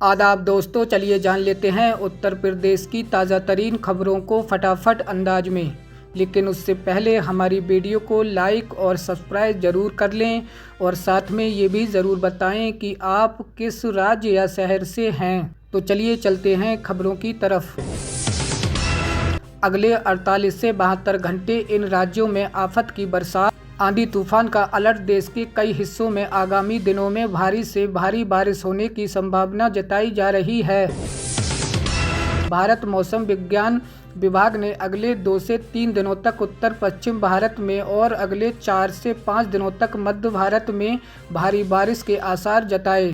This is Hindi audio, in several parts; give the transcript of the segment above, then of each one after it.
आदाब दोस्तों, चलिए जान लेते हैं उत्तर प्रदेश की ताज़ा तरीन खबरों को फटाफट अंदाज में। लेकिन उससे पहले हमारी वीडियो को लाइक और सब्सक्राइब ज़रूर कर लें और साथ में ये भी ज़रूर बताएं कि आप किस राज्य या शहर से हैं। तो चलिए चलते हैं खबरों की तरफ। अगले 48 से 72 घंटे इन राज्यों में आफत की बरसात, आंधी तूफान का अलर्ट। देश के कई हिस्सों में आगामी दिनों में भारी से भारी बारिश होने की संभावना जताई जा रही है। भारत मौसम विज्ञान विभाग ने अगले 2 से 3 दिनों तक उत्तर पश्चिम भारत में और अगले 4 से 5 दिनों तक मध्य भारत में भारी बारिश के आसार जताए।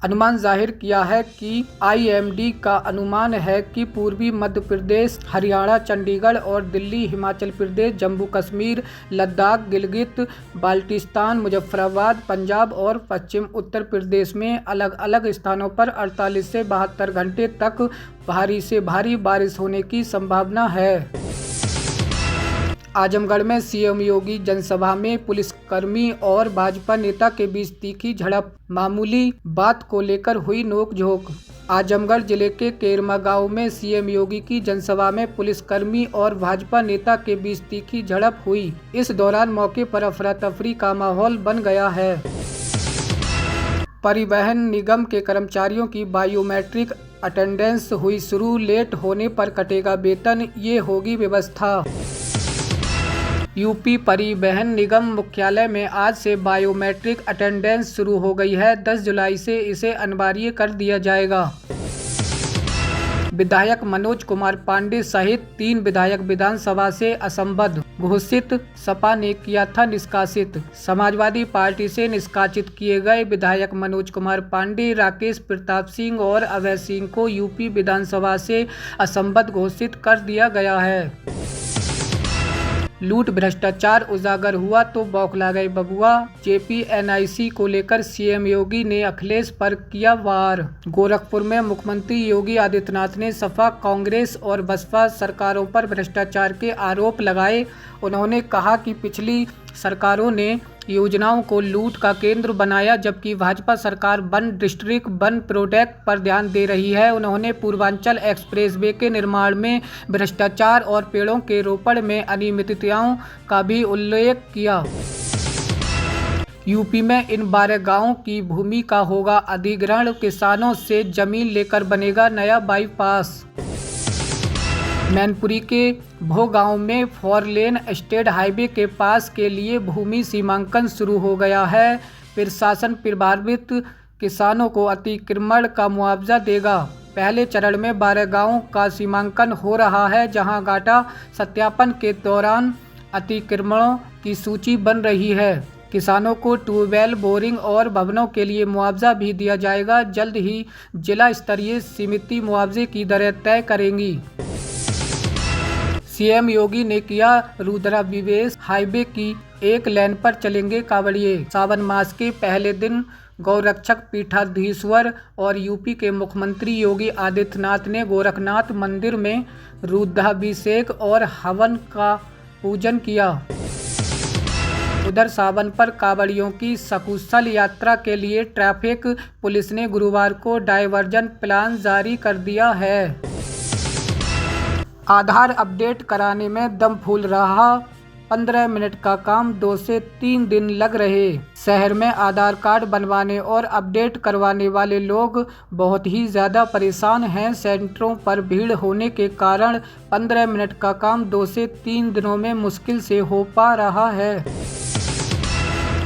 अनुमान जाहिर किया है कि IMD का अनुमान है कि पूर्वी मध्य प्रदेश, हरियाणा, चंडीगढ़ और दिल्ली, हिमाचल प्रदेश, जम्मू कश्मीर, लद्दाख, गिलगित बाल्टिस्तान, मुजफ्फराबाद, पंजाब और पश्चिम उत्तर प्रदेश में अलग अलग स्थानों पर 48 से 72 घंटे तक भारी से भारी बारिश होने की संभावना है। आजमगढ़ में CM योगी जनसभा में पुलिसकर्मी और भाजपा नेता के बीच तीखी झड़प, मामूली बात को लेकर हुई नोकझोंक। आजमगढ़ जिले के केरमा गांव में CM योगी की जनसभा में पुलिसकर्मी और भाजपा नेता के बीच तीखी झड़प हुई। इस दौरान मौके पर अफरा तफरी का माहौल बन गया है। परिवहन निगम के कर्मचारियों की बायोमेट्रिक अटेंडेंस हुई शुरू, लेट होने पर कटेगा वेतन, ये होगी व्यवस्था। यूपी परिवहन निगम मुख्यालय में आज से बायोमेट्रिक अटेंडेंस शुरू हो गई है। 10 जुलाई से इसे अनिवार्य कर दिया जाएगा। विधायक मनोज कुमार पांडे सहित 3 विधायक विधानसभा से असंबद्ध घोषित, सपा ने किया था निष्कासित। समाजवादी पार्टी से निष्कासित किए गए विधायक मनोज कुमार पांडे, राकेश प्रताप सिंह और अभय सिंह को यूपी विधानसभा से असंबद्ध घोषित कर दिया गया है। लूट भ्रष्टाचार उजागर हुआ तो बौखला गए बबुआ। JPNIC को लेकर CM योगी ने अखिलेश पर किया वार। गोरखपुर में मुख्यमंत्री योगी आदित्यनाथ ने सपा, कांग्रेस और बसपा सरकारों पर भ्रष्टाचार के आरोप लगाए। उन्होंने कहा कि पिछली सरकारों ने योजनाओं को लूट का केंद्र बनाया, जबकि भाजपा सरकार वन डिस्ट्रिक्ट, वन प्रोजेक्ट पर ध्यान दे रही है। उन्होंने पूर्वांचल एक्सप्रेसवे के निर्माण में भ्रष्टाचार और पेड़ों के रोपण में अनियमितताओं का भी उल्लेख किया। यूपी में इन 12 गांवों की भूमि का होगा अधिग्रहण, किसानों से जमीन लेकर बनेगा नया बाईपास। मैनपुरी के भो गांव में 4 लेन स्टेट हाईवे के पास के लिए भूमि सीमांकन शुरू हो गया है। प्रशासन प्रभावित किसानों को अतिक्रमण का मुआवजा देगा। पहले चरण में 12 गांवों का सीमांकन हो रहा है, जहां डाटा सत्यापन के दौरान अतिक्रमणों की सूची बन रही है। किसानों को ट्यूबवेल, बोरिंग और भवनों के लिए मुआवजा भी दिया जाएगा। जल्द ही जिला स्तरीय समिति मुआवजे की दरें तय करेंगी। CM योगी ने किया रुद्राभिषेक, हाईवे की 1 लेन पर चलेंगे कांवड़िए। सावन मास के पहले दिन गौरक्षक पीठाधीश्वर और यूपी के मुख्यमंत्री योगी आदित्यनाथ ने गोरखनाथ मंदिर में रुद्राभिषेक और हवन का पूजन किया। उधर सावन पर कांवड़ियों की सकुशल यात्रा के लिए ट्रैफिक पुलिस ने गुरुवार को डायवर्जन प्लान जारी कर दिया है। आधार अपडेट कराने में दम फूल रहा, 15 मिनट का काम 2 से 3 दिन लग रहे। शहर में आधार कार्ड बनवाने और अपडेट करवाने वाले लोग बहुत ही ज़्यादा परेशान हैं। सेंटरों पर भीड़ होने के कारण 15 मिनट का काम 2 से 3 दिनों में मुश्किल से हो पा रहा है।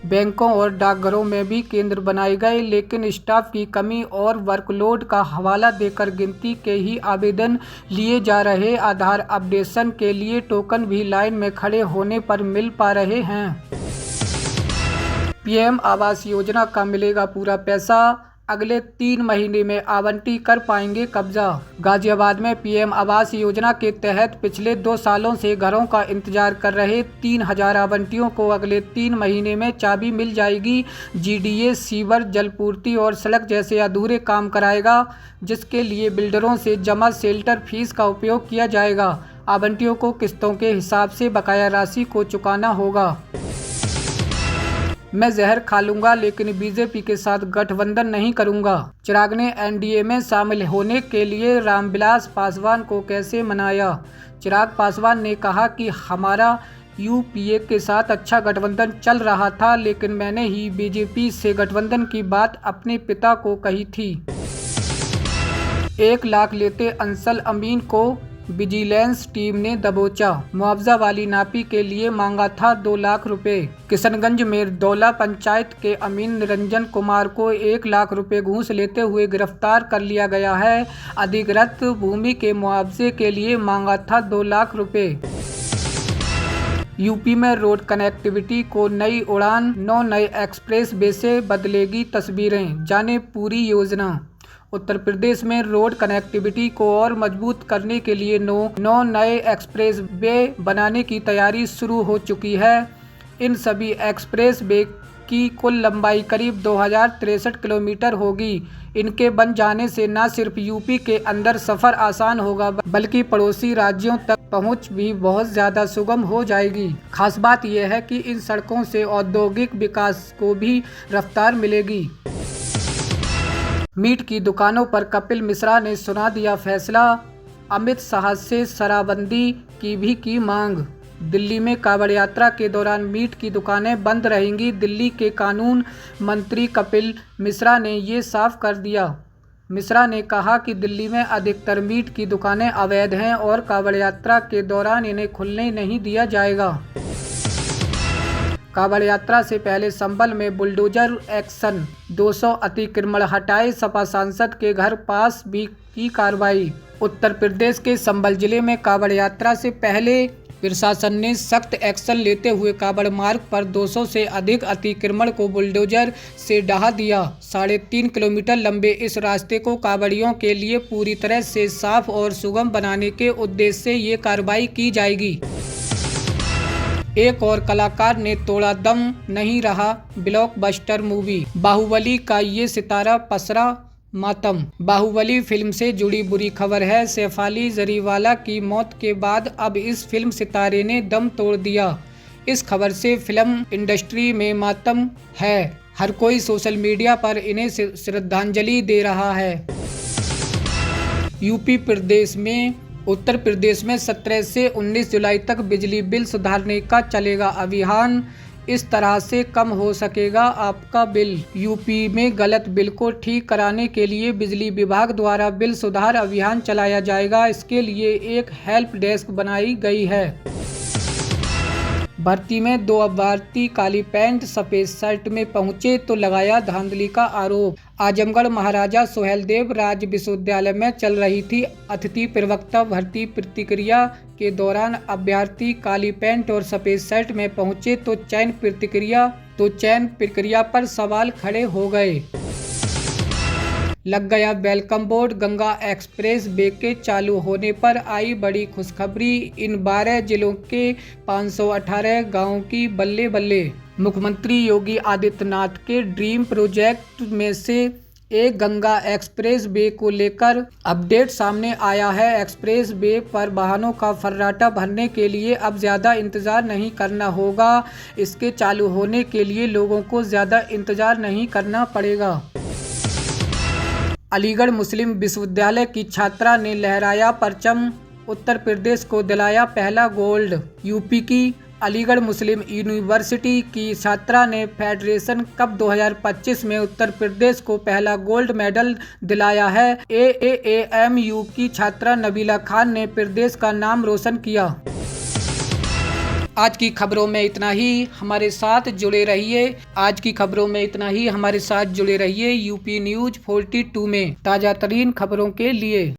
बैंकों और डाकघरों में भी केंद्र बनाए गए, लेकिन स्टाफ की कमी और वर्कलोड का हवाला देकर गिनती के ही आवेदन लिए जा रहे। आधार अपडेशन के लिए टोकन भी लाइन में खड़े होने पर मिल पा रहे हैं। PM आवास योजना का मिलेगा पूरा पैसा, अगले 3 महीने में आवंटी कर पाएंगे कब्जा। गाजियाबाद में PM आवास योजना के तहत पिछले 2 सालों से घरों का इंतजार कर रहे 3000 आवंटियों को अगले 3 महीने में चाबी मिल जाएगी। GDA सीवर, जलपूर्ति और सड़क जैसे अधूरे काम कराएगा, जिसके लिए बिल्डरों से जमा शेल्टर फीस का उपयोग किया जाएगा। आवंटियों को किस्तों के हिसाब से बकाया राशि को चुकाना होगा। मैं जहर खा लूंगा लेकिन बीजेपी के साथ गठबंधन नहीं करूंगा। चिराग ने एनडीए में शामिल होने के लिए रामविलास पासवान को कैसे मनाया। चिराग पासवान ने कहा कि हमारा यूपीए के साथ अच्छा गठबंधन चल रहा था, लेकिन मैंने ही बीजेपी से गठबंधन की बात अपने पिता को कही थी। 1 लाख लेते अंसल अमीन को विजिलेंस टीम ने दबोचा। मुआवजा वाली नापी के लिए मांगा था 2 लाख रुपए। किशनगंज में दौला पंचायत के अमीन निरंजन कुमार को 1 लाख रुपए घूस लेते हुए गिरफ्तार कर लिया गया है। अधिग्रहित भूमि के मुआवजे के लिए मांगा था 2 लाख रुपए। यूपी में रोड कनेक्टिविटी को नई उड़ान 9 नए एक्सप्रेस वे से बदलेगी तस्वीरें, जाने पूरी योजना। उत्तर प्रदेश में रोड कनेक्टिविटी को और मजबूत करने के लिए 9 नए एक्सप्रेस वे बनाने की तैयारी शुरू हो चुकी है। इन सभी एक्सप्रेस वे की कुल लंबाई करीब 2063 किलोमीटर होगी। इनके बन जाने से न सिर्फ यूपी के अंदर सफ़र आसान होगा, बल्कि पड़ोसी राज्यों तक पहुंच भी बहुत ज़्यादा सुगम हो जाएगी। खास बात यह है कि इन सड़कों से औद्योगिक विकास को भी रफ्तार मिलेगी। मीट की दुकानों पर कपिल मिश्रा ने सुना दिया फैसला। अमित शाह से शराबबंदी की भी की मांग। दिल्ली में कांवड़ यात्रा के दौरान मीट की दुकानें बंद रहेंगी। दिल्ली के कानून मंत्री कपिल मिश्रा ने ये साफ कर दिया। मिश्रा ने कहा कि दिल्ली में अधिकतर मीट की दुकानें अवैध हैं और कांवड़ यात्रा के दौरान इन्हें खुलने नहीं दिया जाएगा। कांवड़ यात्रा से पहले संभल में बुलडोजर एक्शन, 200 अतिक्रमण हटाए, सपा सांसद के घर पास भी की कार्रवाई। उत्तर प्रदेश के संभल जिले में कांवड़ यात्रा से पहले प्रशासन ने सख्त एक्शन लेते हुए कांवड़ मार्ग पर 200 से अधिक अतिक्रमण को बुलडोजर से ढहा दिया। 3.5 किलोमीटर लंबे इस रास्ते को कांवड़ियों के लिए पूरी तरह से साफ और सुगम बनाने के उद्देश्य से ये कार्रवाई की जाएगी। एक और कलाकार ने तोड़ा दम, नहीं रहा ब्लॉकबस्टर मूवी। बाहुबली का ये सितारा पसरा मातम। बाहुबली फिल्म से जुड़ी बुरी खबर है। सैफ अली जरीवाला की मौत के बाद अब इस फिल्म सितारे ने दम तोड़ दिया। इस खबर से फिल्म इंडस्ट्री में मातम है। हर कोई सोशल मीडिया पर इन्हें श्रद्धांजलि दे रहा है। उत्तर प्रदेश में 17 से 19 जुलाई तक बिजली बिल सुधारने का चलेगा अभियान। इस तरह से कम हो सकेगा आपका बिल। यूपी में गलत बिल को ठीक कराने के लिए बिजली विभाग द्वारा बिल सुधार अभियान चलाया जाएगा। इसके लिए एक हेल्प डेस्क बनाई गई है। भर्ती में 2 अभ्यर्थी काली पैंट सफेद शर्ट में पहुंचे तो लगाया धांधली का आरोप। आजमगढ़ महाराजा सुहेलदेव राज्य विश्वविद्यालय में चल रही थी अतिथि प्रवक्ता भर्ती प्रक्रिया के दौरान अभ्यर्थी काली पैंट और सफेद शर्ट में पहुंचे तो चयन प्रक्रिया पर सवाल खड़े हो गए। लग गया welcome board. Ganga express way के चालू होने पर आई बड़ी खुशखबरी। इन 12 जिलों के 518 गांवों की बल्ले बल्ले। मुख्यमंत्री योगी आदित्यनाथ के ड्रीम प्रोजेक्ट में से एक गंगा एक्सप्रेस वे को लेकर अपडेट सामने आया है। एक्सप्रेस वे पर वाहनों का फर्राटा भरने के लिए अब ज़्यादा इंतज़ार नहीं करना होगा। इसके चालू होने के लिए लोगों को ज़्यादा इंतज़ार नहीं करना पड़ेगा। अलीगढ़ मुस्लिम विश्वविद्यालय की छात्रा ने लहराया परचम, उत्तर प्रदेश को दिलाया पहला गोल्ड। यूपी की अलीगढ़ मुस्लिम यूनिवर्सिटी की छात्रा ने फेडरेशन कप 2025 में उत्तर प्रदेश को पहला गोल्ड मेडल दिलाया है। AAMU की छात्रा नबीला खान ने प्रदेश का नाम रोशन किया। आज की खबरों में इतना ही। हमारे साथ जुड़े रहिए यूपी न्यूज़ 42 में ताज़ा तरीन खबरों के लिए।